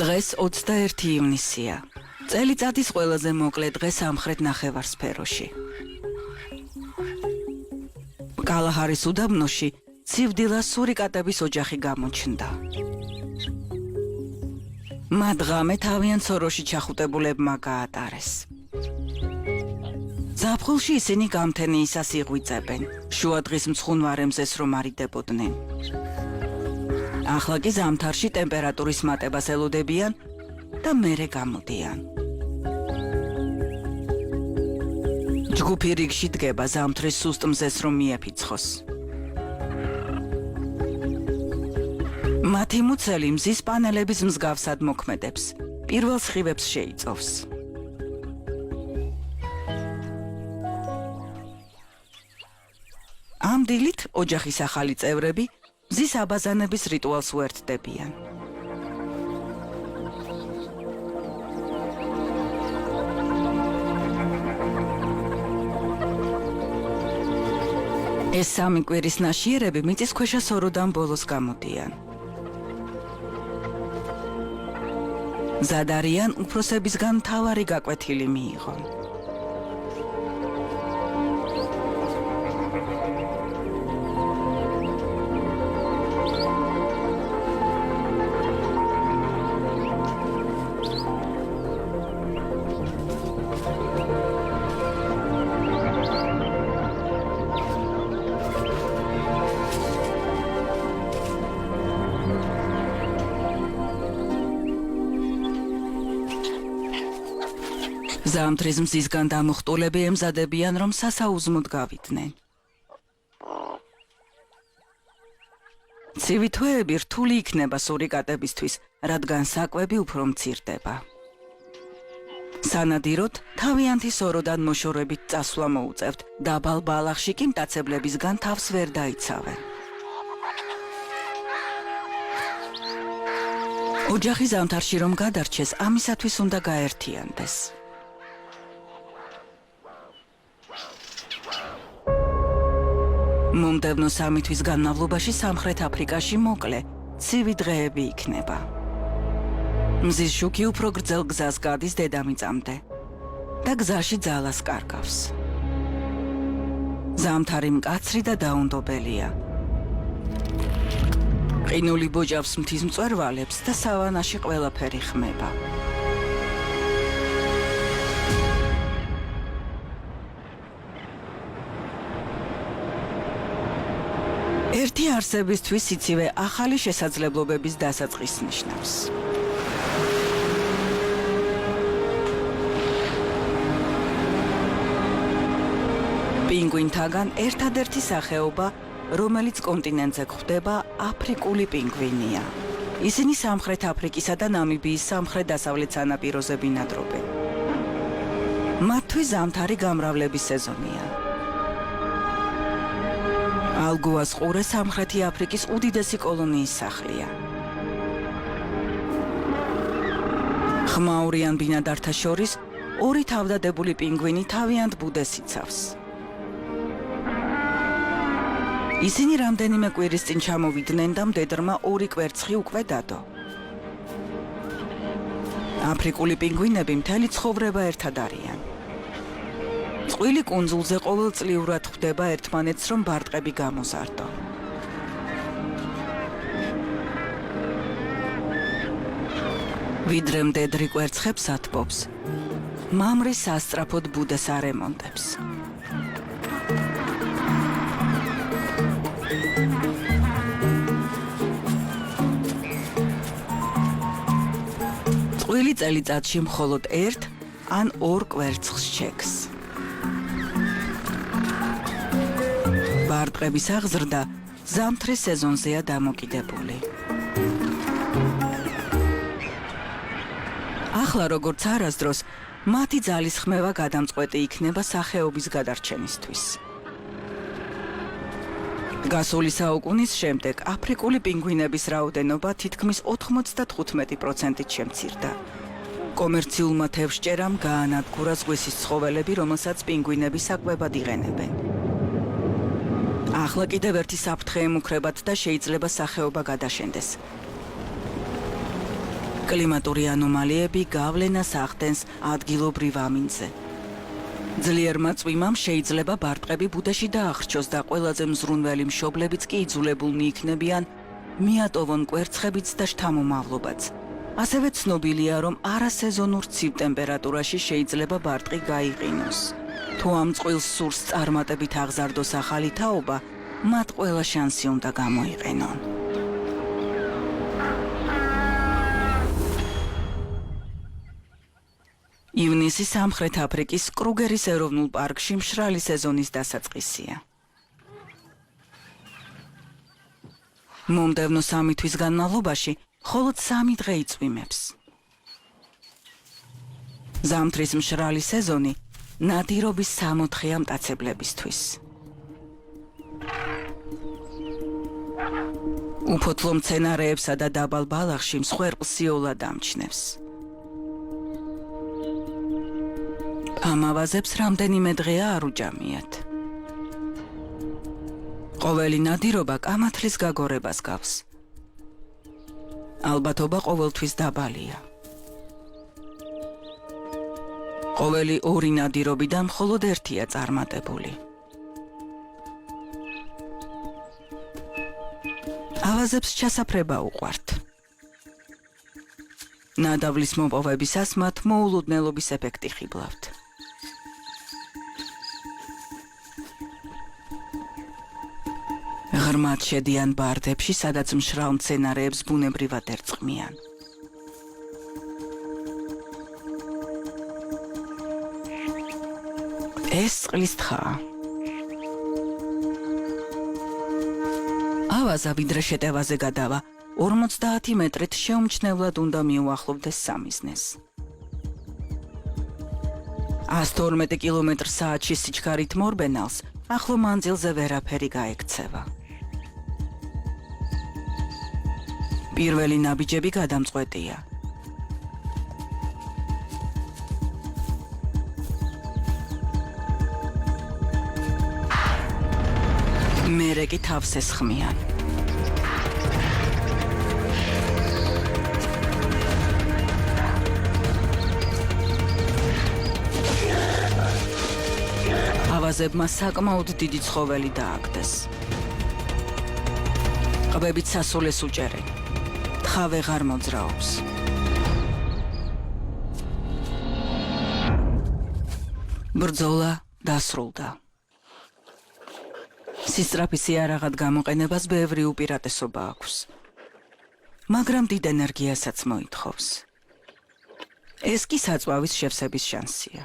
დღეს 21 ივნისია. წელიწადის ყველაზე მოკლე დღე სამხრეთ ნახევარსფეროში. კალაჰარის უდაბნოში ცივდილას სურიკატების ოჯახი გამოჩნდა. მათ ღამე თავიან სოროში ჩახუტებულებმა გაატარეს. ზაფხულში ისინი გამთენიისას იღვიწებენ, შუადღის მცხუნვარემზეს რომ არიდებოდნენ. ახლა კი ზამთარში ტემპერატურის მატებას ელოდებიან და მერე გამოდიან. ჯგუფი რიგში დგება ზამთრის სუსტ მზეს რომ მიეფიცხოს. მათი მუცელი მზის პანელების მსგავსად მოქმედებს, პირველ სხივებს შეიწოვს. ამ დილით ოჯახის ახალი წევრები მზის აბაზანების რიტუალს უერთდებიან. ეს სამი კვირის ნაშიერები მიწისქვეშა სოროდან ბოლოს გამოდიან. მზად არიან უფროსებისგან მთავარი გაკვეთილი მიიღონ. ზამთრის მზისგან დამუხტულები ემზადებიან, რომ სასაუზმოდ გავიდნენ. ცივი თვეები რთული იქნება სურიკატებისთვის, რადგან საკვები უფრო მცირდება. სანადიროდ, თავიანთი სოროდან მოშორებით წასვლა მოუწევთ, დაბალ ბალახში კი მტაცებლებისგან თავს ვერ დაიცავენ. ოჯახი ზამთარში რომ გადარჩეს, ამისათვის უნდა გაერთიანდეს. მომდევნო 3 თვის განმავლობაში სამხრეთ აფრიკაში მოკლე, ცივი დღეები იქნება. მზის შუქი უფრო გრძელ გზას გადის დედამიწამდე და გზაში ძალას კარგავს. ზამთარი მკაცრი და დაუნდობელია. ყინული ბოჭავს მთის მწვერვალებს და სავანაში ყველაფერი ხმება. ერთი არსებისთვის იცივე ახალი შესაძლებლობების დასაწყის ნიშნავს. პინგვინთაგან ერთადერთი სახეობა, რომელიც კონტინენტზე გვხვდება, აფრიკული პინგვინია. ისინი სამხრეთ აფრიკისა და ნამიბიის სამხრეთ-დასავლეთ სანაპიროზე ბინადრობენ. მათთვის ზამთარი გამრავლების სეზონია. ალგოას ყურე სამხრეთი აფრიკის უდიდესი კოლონიის სახლია. ხმაურიან ბინადართა შორის ორი თავდადებული პინგვინი თავიანთ ბუდეს იცავს. ისინი რამდენიმე კვირის წინ ჩამოვიდნენ და მდედრმა 2 კვერცხი უკვე დადო. აფრიკული პინგვინები მთელი ცხოვრება ერთად არიან. წყვილი კუნძულზე ყოველწლიურად ხვდება ერთმანეთს, რომ ბარტყები გამოზარდო. ვიდრე მდედრი კვერცხებს ათბობს, მამრი სასწრაფოდ ბუდეს არემონტებს. წყვილი წელიწადში მხოლოდ 1 ან 2 კვერცხს ჩექს. ბარტყების აღზრდა ზამთრის სეზონზეა დამოკიდებული. ახლა როგორც არასდროს, მათი ძალის ხმევა გადამწყვეტი იქნება სახეობის გადარჩენისთვის. გასული საუკუნის შემდეგ აფრიკული პინგვინების რაოდენობა თითქმის 95%-ით შემცირდა. კომერციულმა თევზჭერამ გაანადგურა ზღვისის ცხოველები, რომელსაც პინგვინები საკვებად იყენებენ. ახლა კიდევ ერთი საფრთხე ემუქრებათ და შეიძლება სახეობა გადაშენდეს. კლიმატური ანომალიები გავლენას ახდენს ადგილობრივ ამინდზე. ძლიერმა წვიმამ შეიძლება ბარტყები ბუდეში დაახრჩოს და ყველაზე მზრუნველი მშობლებიც კი იძულებულნი იქნებიან მიატოვონ კვერცხებიც და შთამომავლობაც. ასევე ცნობილია, რომ არასეზონურ ცივ ტემპერატურაში შეიძლება ბარტყი გაიყინოს. თუ ამ წყვილს სურს წარმატებით აღზარდოს ახალი თაობა, მათ ყველა შანსი უნდა გამოიყენონ. ივნისი სამხრეთ აფრიკის კრუგერის ეროვნულ პარკში მშრალი სეზონის დასაწყისია. მომდევნო 3 თვის განმავლობაში მხოლოდ 3 დღე იწვიმებს. ზამთრის მშრალი სეზონი ნადირობის 64-ია მტაცებლებისთვის. უფოთლო მცენარეებსა და დაბალ ბალახში მსხვერპლ სიოლად ამჩნევს. ამავაზებს რამდენიმე დღეა არ უჯამიათ. ყოველი ნადირობა კამათლის გაგორებას გავს. ალბათობა ყოველთვის დაბალია. ყოველი 2 ნადირობიდან მხოლოდ 1-ია წარმატებული. ავაზებს ჩასაფრება უყვართ. ნადავლის მოპოვებისას მათ მოულოდნელობის ეფექტი ხიბლავთ. ღრმად შედიან ბარდებში, სადაც მშრალ მცენარეებს ბუნებრივად ერწყმიან. ეს წყლის თხაა. ავაზა ვიდრე შეტევაზე გადავა, 50 მეტრით შეუმჩნევლად უნდა მიუახლოვდეს სამიზნეს. 112 კმ/სთ სიჩქარით მორბენალს ახლო მანძილზე ვერაფერი გაექცევა. პირველი ნაბიჯები გადამწყვეტია. მერე კი თავს ესხმიან. ავაზებმა საკმაოდ დიდი ცხოველი დააგდეს. ყბებით სასულეს უჭერენ. თხა ვეღარ მოძრაობს. ბრძოლა დასრულდა. სისწრაფი სიარაღად გამოყენებას ბევრი უპირატესობა აქვს. მაგრამ დიდ ენერგიასაც მოითხოვს. ეს კი საწვავის შევსების შანსია.